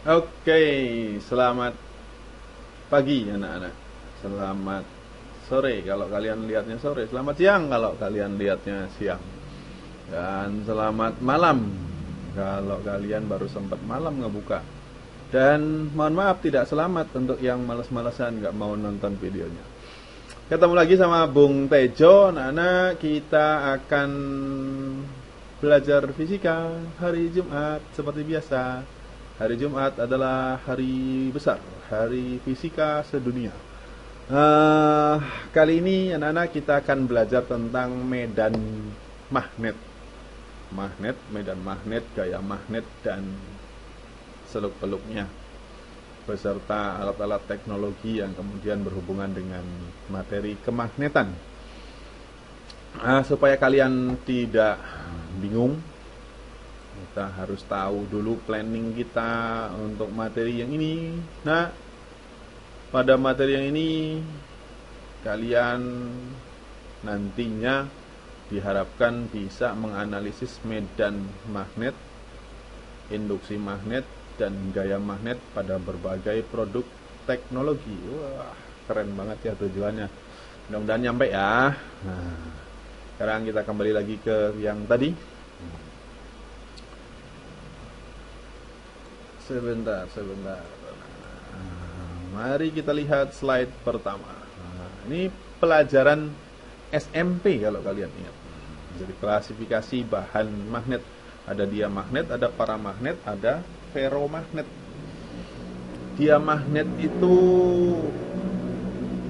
Oke, selamat pagi anak-anak. Selamat sore kalau kalian lihatnya sore. Selamat siang kalau kalian lihatnya siang. Dan selamat malam kalau kalian baru sempat malam ngebuka. Dan mohon maaf tidak selamat untuk yang males-malesan nggak mau nonton videonya. Ketemu lagi sama Bung Tejo, anak-anak. Kita akan belajar fisika hari Jumat seperti biasa. Hari Jumat adalah hari besar, hari fisika sedunia. Eh, Kali ini anak-anak kita akan belajar tentang medan magnet. Magnet, medan magnet, gaya magnet, dan seluk-beluknya beserta alat-alat teknologi yang kemudian berhubungan dengan materi kemagnetan. Supaya kalian tidak bingung, kita harus tahu dulu planning kita untuk materi yang ini. Nah, pada materi yang ini kalian nantinya diharapkan bisa menganalisis medan magnet, induksi magnet, dan gaya magnet pada berbagai produk teknologi. Wah, keren banget ya tujuannya. Mudah-mudahan nyampe ya. Nah, sekarang kita kembali lagi ke yang tadi. Sebentar. Mari kita lihat slide pertama. Ini pelajaran SMP kalau kalian ingat. Jadi klasifikasi bahan magnet. Ada diamagnet, ada paramagnet, ada ferromagnet. Diamagnet itu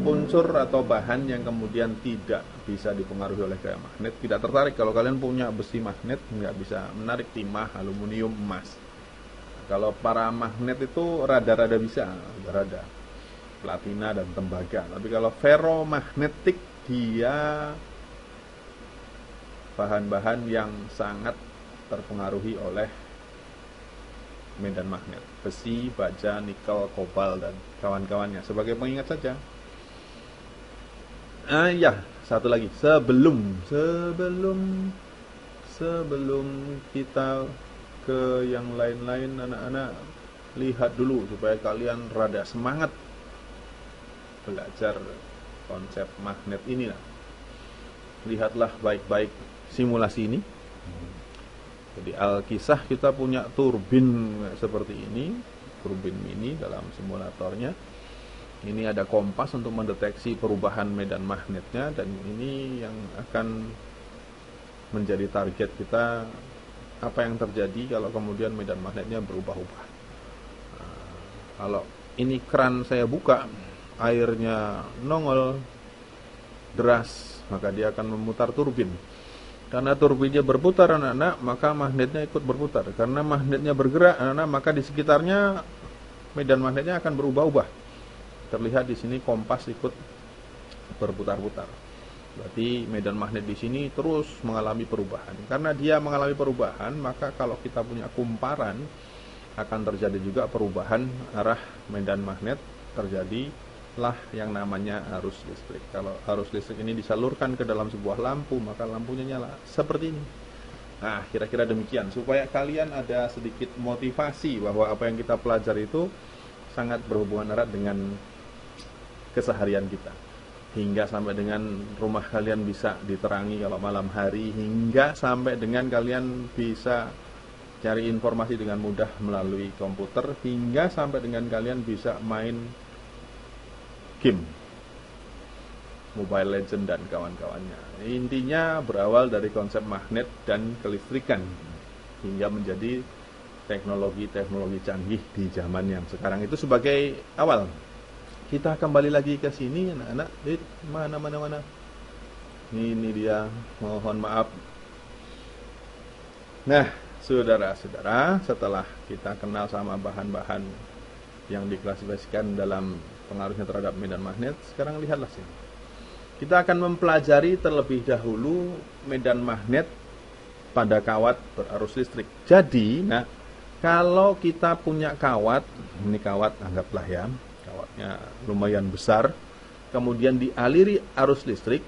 unsur atau bahan yang kemudian tidak bisa dipengaruhi oleh gaya magnet. Tidak tertarik. Kalau kalian punya besi magnet, nggak bisa menarik timah, aluminium, emas. Kalau paramagnet itu rada-rada bisa, rada platina dan tembaga. Tapi kalau ferromagnetik dia bahan-bahan yang sangat terpengaruhi oleh medan magnet. Besi, baja, nikel, kobalt, dan kawan-kawannya. Sebagai pengingat saja. Ya, satu lagi. Sebelum kita ke yang lain-lain, anak-anak lihat dulu supaya kalian rada semangat belajar konsep magnet ini lah. Lihatlah baik-baik simulasi ini. Jadi Alkisah kita punya turbin seperti ini, turbin mini dalam simulatornya. Ini ada kompas untuk mendeteksi perubahan medan magnetnya, dan ini yang akan menjadi target kita. Apa yang terjadi kalau kemudian medan magnetnya berubah-ubah. Kalau ini keran saya buka, airnya nongol deras, maka dia akan memutar turbin. Karena turbinnya berputar anak-anak, maka magnetnya ikut berputar. Karena magnetnya bergerak anak-anak, maka di sekitarnya medan magnetnya akan berubah-ubah. Terlihat di sini kompas ikut berputar-putar. Berarti medan magnet di sini terus mengalami perubahan. Karena dia mengalami perubahan, maka kalau kita punya kumparan, akan terjadi juga perubahan arah medan magnet, terjadilah yang namanya arus listrik. Kalau arus listrik ini disalurkan ke dalam sebuah lampu, maka lampunya nyala seperti ini. Nah, kira-kira demikian, supaya kalian ada sedikit motivasi bahwa apa yang kita pelajari itu sangat berhubungan erat dengan keseharian kita. Hingga sampai dengan rumah kalian bisa diterangi kalau malam hari, hingga sampai dengan kalian bisa cari informasi dengan mudah melalui komputer, hingga sampai dengan kalian bisa main game Mobile Legend dan kawan-kawannya. Intinya berawal dari konsep magnet dan kelistrikan hingga menjadi teknologi-teknologi canggih di zaman yang sekarang itu sebagai awal. Kita kembali lagi ke sini anak-anak. Mana. Ini dia, mohon maaf. Nah, saudara-saudara, setelah kita kenal sama bahan-bahan yang diklasifikasikan dalam pengaruhnya terhadap medan magnet, sekarang lihatlah sini. Kita akan mempelajari terlebih dahulu medan magnet pada kawat berarus listrik. Jadi, kalau kita punya kawat, ini kawat anggaplah ya, kawatnya lumayan besar, kemudian dialiri arus listrik.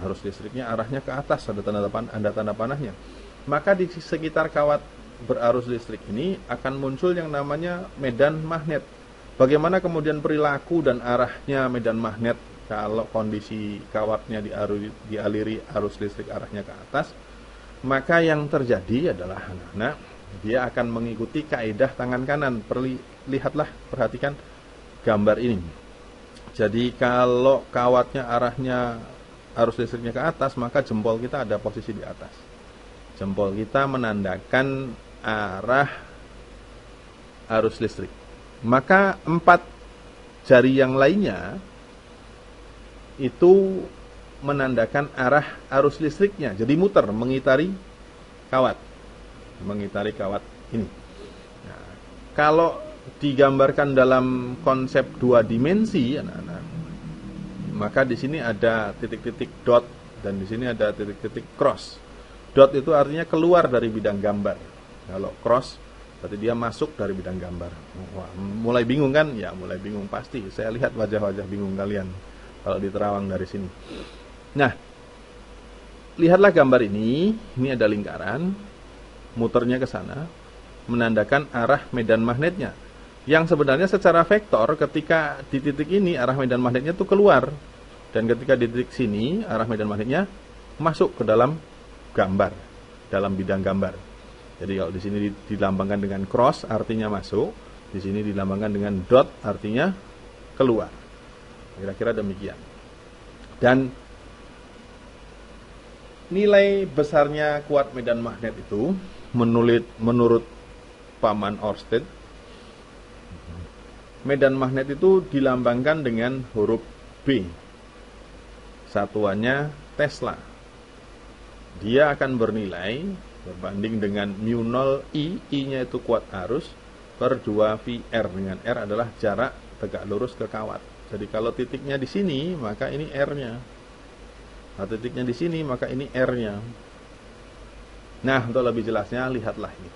Arus listriknya arahnya ke atas, ada tanda panahnya. Maka di sekitar kawat berarus listrik ini akan muncul yang namanya medan magnet. Bagaimana kemudian perilaku dan arahnya medan magnet kalau kondisi kawatnya dialiri arus listrik arahnya ke atas? Maka yang terjadi adalah anak-anak, dia akan mengikuti kaidah tangan kanan. Lihatlah, perhatikan gambar ini. Jadi kalau kawatnya arahnya arus listriknya ke atas, maka jempol kita ada posisi di atas. Jempol kita menandakan arah arus listrik. Maka 4 jari yang lainnya itu menandakan arah arus listriknya. Jadi muter, mengitari kawat ini. Nah, kalau digambarkan dalam konsep 2 dimensi, anak-anak, maka di sini ada titik-titik dot dan di sini ada titik-titik cross. Dot itu artinya keluar dari bidang gambar. Kalau cross berarti dia masuk dari bidang gambar. Wah, mulai bingung kan? Ya, mulai bingung pasti. Saya lihat wajah-wajah bingung kalian kalau diterawang dari sini. Nah, lihatlah gambar ini. Ini ada lingkaran, muternya ke sana, menandakan arah medan magnetnya. Yang sebenarnya secara vektor ketika di titik ini arah medan magnetnya itu keluar, dan ketika di titik sini arah medan magnetnya masuk ke dalam gambar, dalam bidang gambar. Jadi kalau di sini dilambangkan dengan cross artinya masuk, di sini dilambangkan dengan dot artinya keluar. Kira-kira demikian. Dan nilai besarnya kuat medan magnet itu menurut Paman Ørsted, medan magnet itu dilambangkan dengan huruf B. Satuannya Tesla. Dia akan bernilai berbanding dengan mu0 I-nya itu kuat arus, per 2 VR, dengan R adalah jarak tegak lurus ke kawat. Jadi kalau titiknya di sini, maka ini R-nya. Nah, titiknya di sini, maka ini R-nya. Nah, untuk lebih jelasnya, lihatlah ini.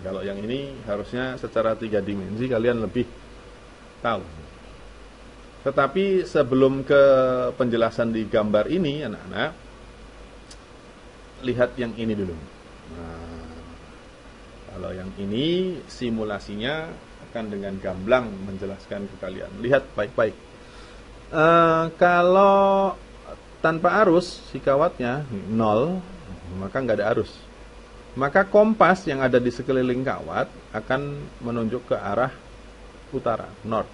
Kalau yang ini harusnya secara 3 dimensi kalian lebih tahu. Tetapi sebelum ke penjelasan di gambar ini, anak-anak, lihat yang ini dulu. Nah, kalau yang ini simulasinya akan dengan gamblang menjelaskan ke kalian. Lihat baik-baik. Kalau tanpa arus si kawatnya 0, maka nggak ada arus. Maka kompas yang ada di sekeliling kawat akan menunjuk ke arah utara, north.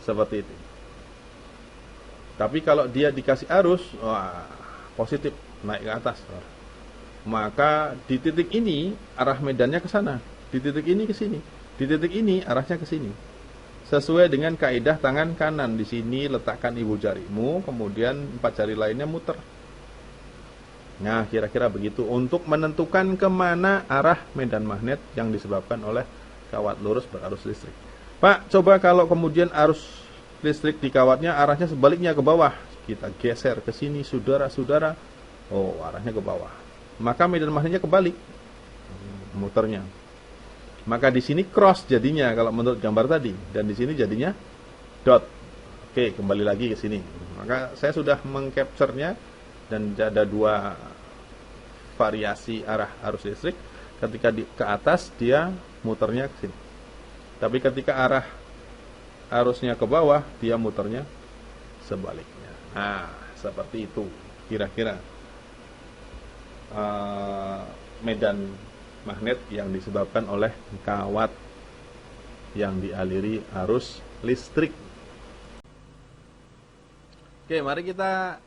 Seperti itu. Tapi kalau dia dikasih arus, wah, positif, naik ke atas. Maka di titik ini arah medannya ke sana, di titik ini ke sini, di titik ini arahnya ke sini. Sesuai dengan kaidah tangan kanan. Di sini letakkan ibu jarimu, kemudian 4 jari lainnya muter. Nah, kira-kira begitu untuk menentukan kemana arah medan magnet yang disebabkan oleh kawat lurus berarus listrik. Pak, coba kalau kemudian arus listrik di kawatnya arahnya sebaliknya ke bawah. Kita geser ke sini, saudara-saudara. Oh, arahnya ke bawah. Maka medan magnetnya kebalik muternya. Maka di sini cross jadinya kalau menurut gambar tadi, dan di sini jadinya dot. Oke, kembali lagi ke sini. Maka saya sudah mengcapture-nya, dan ada 2 variasi arah arus listrik. Ketika ke atas dia muternya ke sini. Tapi ketika arah arusnya ke bawah, dia muternya sebaliknya. Nah, seperti itu kira-kira medan magnet yang disebabkan oleh kawat yang dialiri arus listrik. Oke, mari kita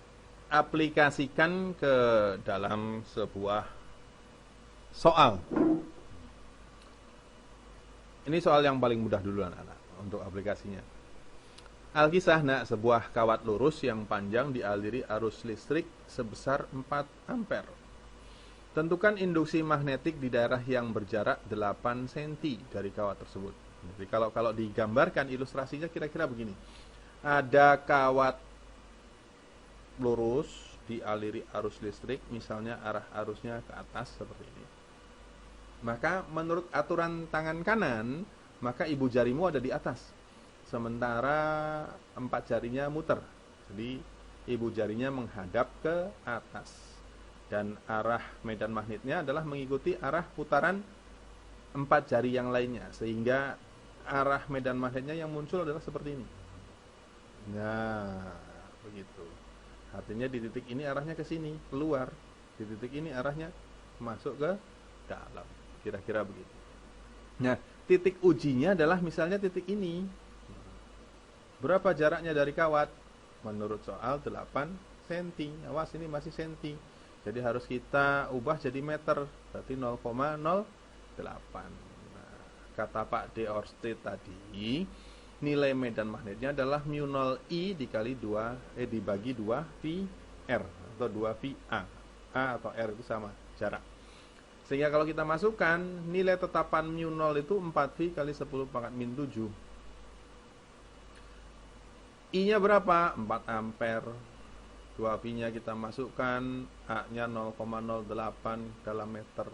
aplikasikan ke dalam sebuah soal. Ini soal yang paling mudah dulu, anak-anak, untuk aplikasinya. Alkisah, nak, sebuah kawat lurus yang panjang dialiri arus listrik sebesar 4 ampere. Tentukan induksi magnetik di daerah yang berjarak 8 cm dari kawat tersebut. Jadi kalau digambarkan ilustrasinya kira-kira begini. Ada kawat lurus dialiri arus listrik, misalnya arah arusnya ke atas seperti ini. Maka menurut aturan tangan kanan, maka ibu jarimu ada di atas, sementara 4 jarinya muter. Jadi ibu jarinya menghadap ke atas. Dan arah medan magnetnya adalah mengikuti arah putaran 4 jari yang lainnya, sehingga arah medan magnetnya yang muncul adalah seperti ini. Nah, begitu. Artinya di titik ini arahnya ke sini, keluar. Di titik ini arahnya masuk ke dalam. Kira-kira begitu. Nah, titik ujinya adalah misalnya titik ini. Berapa jaraknya dari kawat? Menurut soal 8 cm. Awas, ini masih senti. Jadi harus kita ubah jadi meter. Berarti 0,08. Nah, kata Pak D. Oersted tadi, nilai medan magnetnya adalah mu0I dikali 2 dibagi 2 V R atau 2 V A. A atau R itu sama jarak. Sehingga kalau kita masukkan nilai tetapan mu0 itu 4V kali 10⁻⁷. I-nya berapa? 4 ampere. 2V-nya kita masukkan, A-nya 0,08 dalam meter.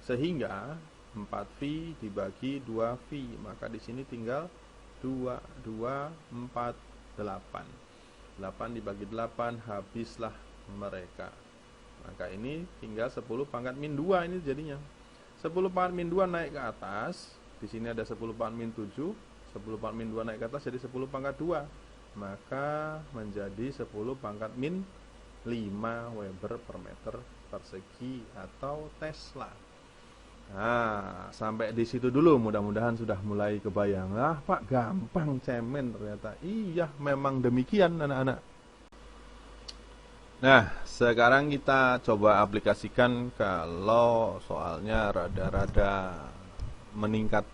Sehingga 4V dibagi 2V, maka di sini tinggal 2,248. 8 dibagi 8, habislah mereka. Maka ini tinggal 10⁻⁻2 ini jadinya. 10⁻⁻2 naik ke atas, di sini ada 10⁻⁷, 10⁻⁻2 naik ke atas jadi 10⁻2. Maka menjadi 10⁻⁵ Weber per meter persegi atau Tesla. Nah, sampai di situ dulu, mudah-mudahan sudah mulai kebayang. Ah, Pak, gampang cemen ternyata. Iya, memang demikian anak-anak. Nah, sekarang kita coba aplikasikan kalau soalnya rada-rada meningkat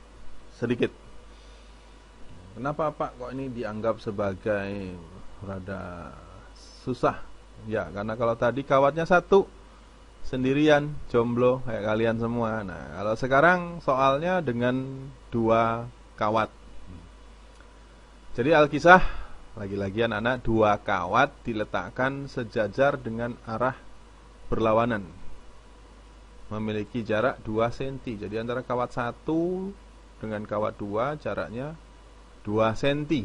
sedikit. Kenapa Pak kok ini dianggap sebagai rada susah? Ya, karena kalau tadi kawatnya satu, sendirian, jomblo kayak kalian semua. Nah, kalau sekarang soalnya dengan 2 kawat. Jadi alkisah, lagi-lagi anak-anak, 2 kawat diletakkan sejajar dengan arah berlawanan, memiliki jarak 2 cm. Jadi antara kawat 1 dengan kawat 2 jaraknya 2 cm.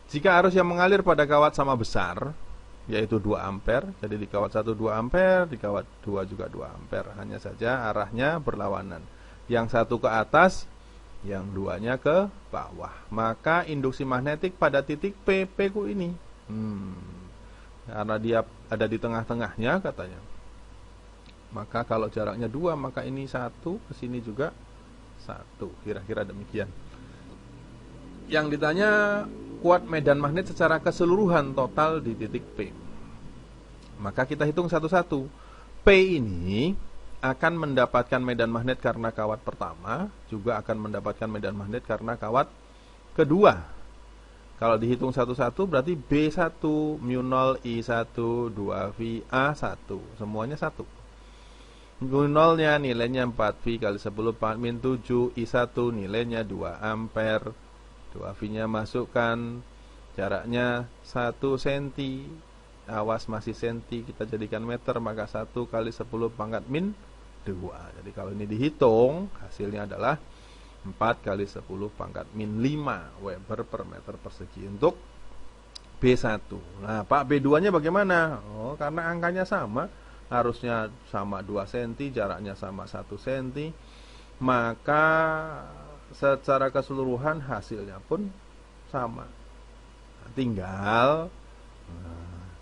Jika arus yang mengalir pada kawat sama besar, yaitu 2 ampere, jadi di kawat 1 2 ampere, di kawat 2 juga 2 ampere. Hanya saja arahnya berlawanan. Yang satu ke atas, yang duanya ke bawah. Maka induksi magnetik pada titik P ku ini. Karena dia ada di tengah-tengahnya katanya. Maka kalau jaraknya 2, maka ini 1, ke sini juga 1. Kira-kira demikian. Yang ditanya kuat medan magnet secara keseluruhan total di titik P. Maka kita hitung satu-satu. P ini akan mendapatkan medan magnet karena kawat pertama, juga akan mendapatkan medan magnet karena kawat kedua. Kalau dihitung satu-satu berarti B1, mu0 I1, 2VA1, semuanya 1. Mu0-nya nilainya 4V kali 10⁻⁷, I1 nilainya 2 ampere. 2V-nya masukkan, jaraknya 1 cm. Awas masih senti, kita jadikan meter, maka 1 kali 10⁻⁻². Jadi kalau ini dihitung, hasilnya adalah 4 kali 10⁻⁵ Weber per meter persegi untuk B1. Nah, Pak, B2-nya bagaimana? Oh, karena angkanya sama, harusnya sama 2 cm, jaraknya sama 1 cm, maka secara keseluruhan hasilnya pun sama. Tinggal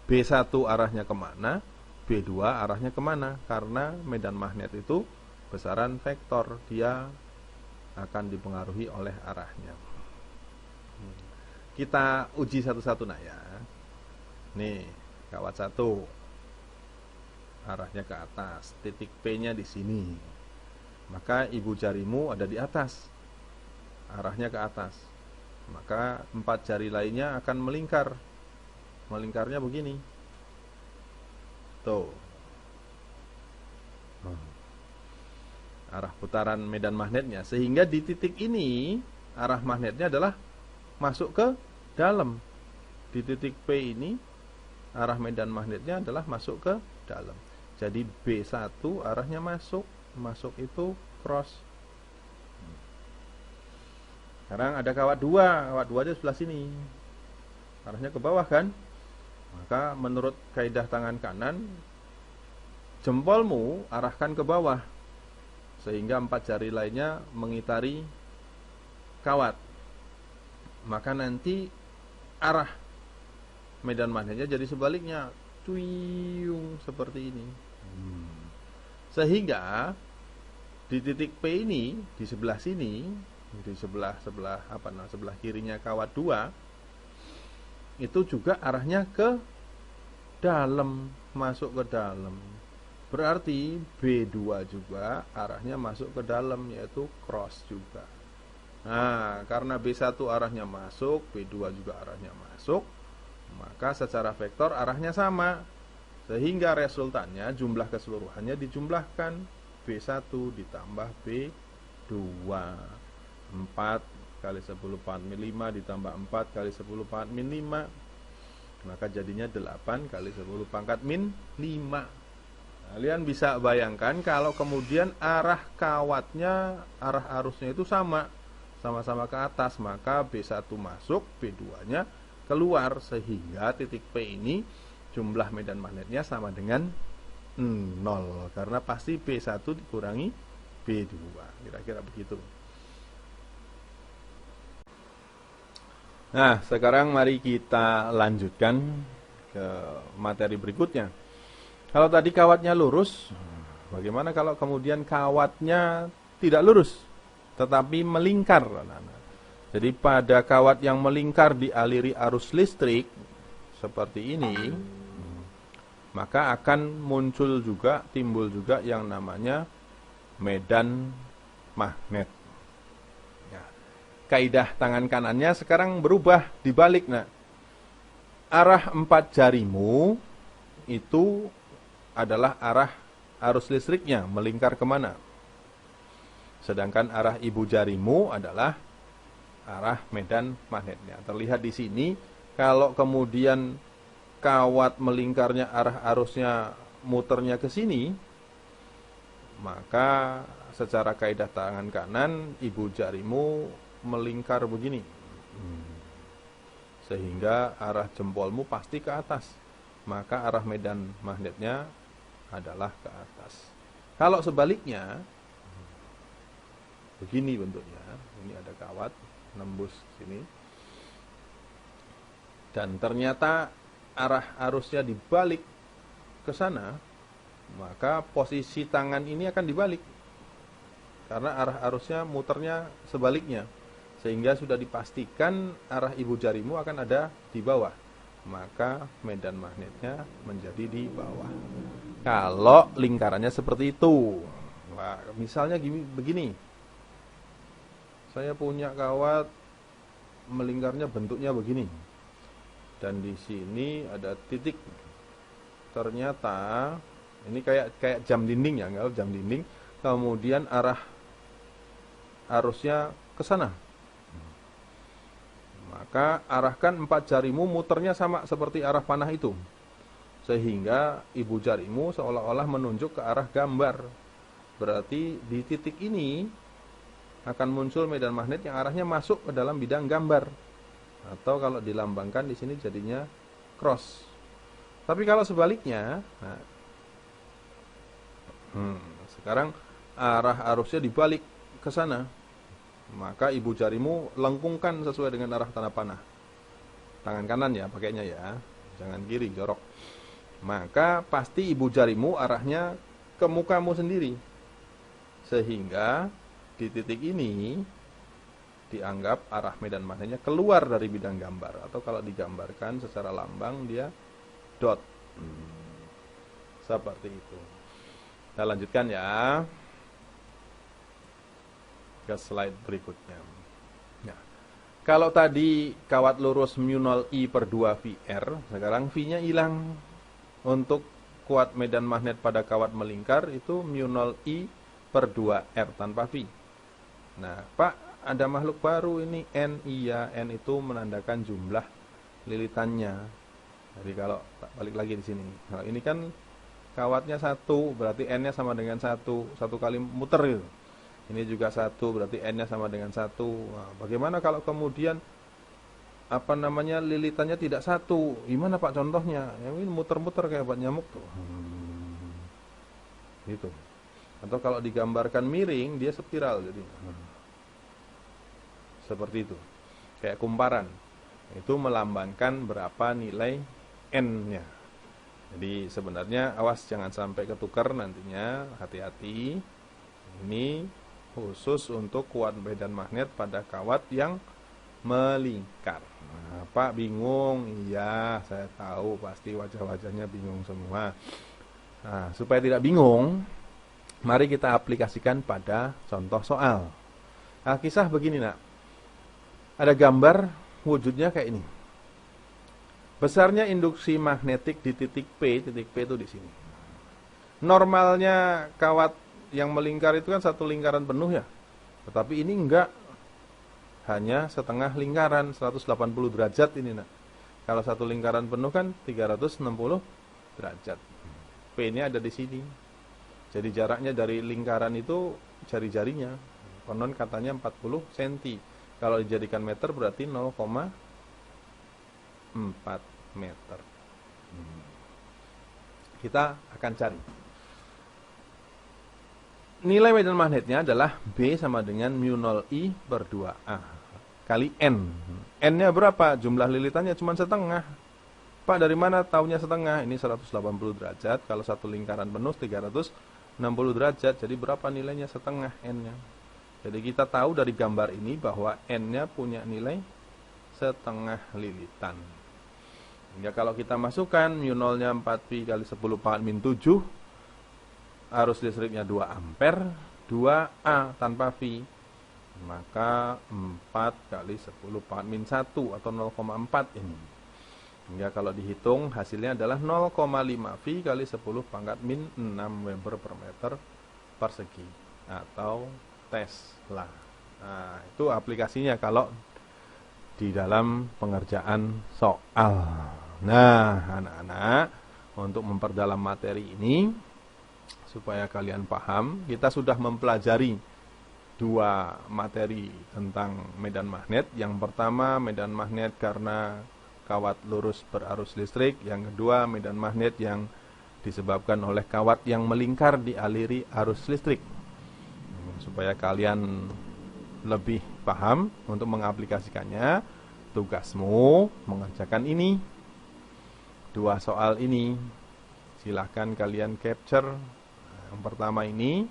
B1 arahnya kemana, B2 arahnya kemana. Karena medan magnet itu besaran vektor, dia akan dipengaruhi oleh arahnya. Kita uji satu-satu nak ya. Nih, kawat 1 arahnya ke atas, titik P-nya di sini. Maka ibu jarimu ada di atas, arahnya ke atas. Maka 4 jari lainnya akan melingkar. Melingkarnya begini. Tuh. Arah putaran medan magnetnya. Sehingga di titik ini arah magnetnya adalah masuk ke dalam. Di titik P ini arah medan magnetnya adalah masuk ke dalam. Jadi B1 arahnya masuk. Masuk itu cross. Sekarang ada kawat 2. Kawat 2 di sebelah sini, arahnya ke bawah kan. Maka menurut kaidah tangan kanan, jempolmu arahkan ke bawah, sehingga 4 jari lainnya mengitari kawat. Maka nanti arah medan magnetnya jadi sebaliknya, cuyung seperti ini. Sehingga di titik P ini, di sebelah sini, di sebelah kirinya kawat 2, itu juga arahnya ke dalam, masuk ke dalam. Berarti B2 juga arahnya masuk ke dalam, yaitu cross juga. Nah, karena B1 arahnya masuk, B2 juga arahnya masuk, maka secara vektor arahnya sama. Sehingga resultannya jumlah keseluruhannya dijumlahkan, B1 ditambah B2. 4 kali 10 pangkat min 5 ditambah 4 kali 10 pangkat min 5, maka jadinya 8 kali 10 pangkat min 5. Kalian bisa bayangkan kalau kemudian arah kawatnya, arah arusnya itu sama-sama ke atas, maka B1 masuk, B2-nya keluar, sehingga titik P ini jumlah medan magnetnya sama dengan 0, karena pasti B1 dikurangi B2, kira-kira begitu. Nah, sekarang mari kita lanjutkan ke materi berikutnya. Kalau tadi kawatnya lurus, bagaimana kalau kemudian kawatnya tidak lurus, tetapi melingkar? Jadi pada kawat yang melingkar dialiri arus listrik seperti ini, maka akan timbul juga yang namanya medan magnet. Ya. Kaidah tangan kanannya sekarang berubah, dibalik. Nah, arah 4 jarimu itu adalah arah arus listriknya, melingkar kemana. Sedangkan arah ibu jarimu adalah arah medan magnetnya. Terlihat di sini, kalau kemudian kawat melingkarnya arah arusnya muternya ke sini, maka secara kaidah tangan kanan ibu jarimu melingkar begini, sehingga arah jempolmu pasti ke atas, maka arah medan magnetnya adalah ke atas. Kalau sebaliknya, begini bentuknya, ini ada kawat nembus sini, dan ternyata arah arusnya dibalik ke sana, maka posisi tangan ini akan dibalik, karena arah arusnya muternya sebaliknya, sehingga sudah dipastikan arah ibu jarimu akan ada di bawah, maka medan magnetnya menjadi di bawah. Kalau lingkarannya seperti itu, nah, misalnya begini, saya punya kawat melingkarnya bentuknya begini, dan di sini ada titik. Ternyata ini kayak jam dinding ya, kalau jam dinding, kemudian arah arusnya ke sana, maka arahkan 4 jarimu muternya sama seperti arah panah itu, sehingga ibu jarimu seolah-olah menunjuk ke arah gambar. Berarti di titik ini akan muncul medan magnet yang arahnya masuk ke dalam bidang gambar, atau kalau dilambangkan di sini jadinya cross. Tapi kalau sebaliknya, nah, sekarang arah arusnya dibalik ke sana, maka ibu jarimu lengkungkan sesuai dengan arah tanda panah. Tangan kanan ya pakainya ya, jangan kiri jorok. Maka pasti ibu jarimu arahnya ke mukamu sendiri, sehingga di titik ini dianggap arah medan magnetnya keluar dari bidang gambar, atau kalau digambarkan secara lambang dia dot, seperti itu. Kita lanjutkan ya ke slide berikutnya. Nah, kalau tadi kawat lurus mu0 I per 2 VR, sekarang V-nya hilang. Untuk kuat medan magnet pada kawat melingkar itu mu0 I per 2 R tanpa V. Nah, Pak, ada makhluk baru ini N. Iya, N itu menandakan jumlah lilitannya. Jadi kalau balik lagi di sini, nah, ini kan kawatnya 1, berarti N-nya sama dengan 1 kali muter gitu. Ini juga 1, berarti N-nya sama dengan 1. Nah, bagaimana kalau kemudian lilitannya tidak 1? Gimana Pak contohnya? Yang ini muter-muter kayak obat nyamuk tuh. Gitu. Atau kalau digambarkan miring, dia spiral jadi. Seperti itu. Kayak kumparan. Itu melambangkan berapa nilai N-nya. Jadi sebenarnya awas jangan sampai ketukar nantinya, hati-hati. Ini khusus untuk kuat medan magnet pada kawat yang melingkar. Nah, Pak bingung? Iya, saya tahu pasti wajah-wajahnya bingung semua. Nah, supaya tidak bingung, mari kita aplikasikan pada contoh soal. Kisah begini nak, ada gambar wujudnya kayak ini. Besarnya induksi magnetik di titik P itu di sini. Normalnya kawat yang melingkar itu kan satu lingkaran penuh ya. Tetapi ini enggak, hanya setengah lingkaran 180 derajat ini nak. Kalau satu lingkaran penuh kan 360 derajat. P-nya ada di sini. Jadi jaraknya dari lingkaran itu jari-jarinya. Konon katanya 40 cm. Kalau dijadikan meter berarti 0,4 meter. Kita akan cari. Nilai medan magnetnya adalah B sama dengan mu0I per 2A kali N. N-nya berapa? Jumlah lilitannya cuma setengah. Pak dari mana taunya setengah? Ini 180 derajat. Kalau satu lingkaran penuh 360 derajat. Jadi berapa nilainya setengah N-nya? Jadi kita tahu dari gambar ini bahwa N-nya punya nilai setengah lilitan. Hingga kalau kita masukkan mu0-nya 4pi kali 10 pangkat min 7, arus listriknya 2 ampere, 2A tanpa V, maka 4 kali 10 pangkat min 1 atau 0,4 ini. Hingga kalau dihitung hasilnya adalah 0,5 V kali 10 pangkat min 6 Weber per meter persegi atau Tesla. Nah, itu aplikasinya kalau di dalam pengerjaan soal. Nah, anak-anak, untuk memperdalam materi ini supaya kalian paham, kita sudah mempelajari dua materi tentang medan magnet. Yang pertama, medan magnet karena kawat lurus berarus listrik. Yang kedua, medan magnet yang disebabkan oleh kawat yang melingkar dialiri arus listrik. Supaya kalian lebih paham untuk mengaplikasikannya, tugasmu mengerjakan ini, dua soal ini. Silahkan kalian capture. Yang pertama ini,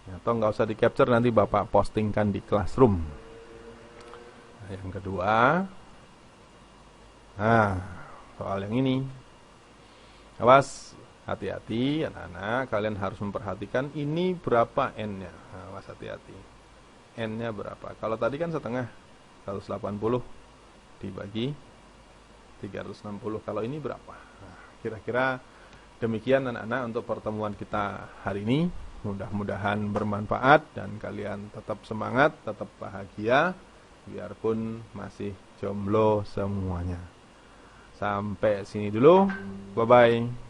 atau nggak usah di capture, nanti Bapak postingkan di Classroom. Nah, yang kedua, soal yang ini. Awas, hati-hati anak-anak, kalian harus memperhatikan ini berapa N-nya. Awas, hati-hati. N-nya berapa? Kalau tadi kan setengah, 180 dibagi 360. Kalau ini berapa? Kira-kira demikian anak-anak untuk pertemuan kita hari ini. Mudah-mudahan bermanfaat dan kalian tetap semangat, tetap bahagia, biarpun masih jomblo semuanya. Sampai sini dulu. Bye-bye.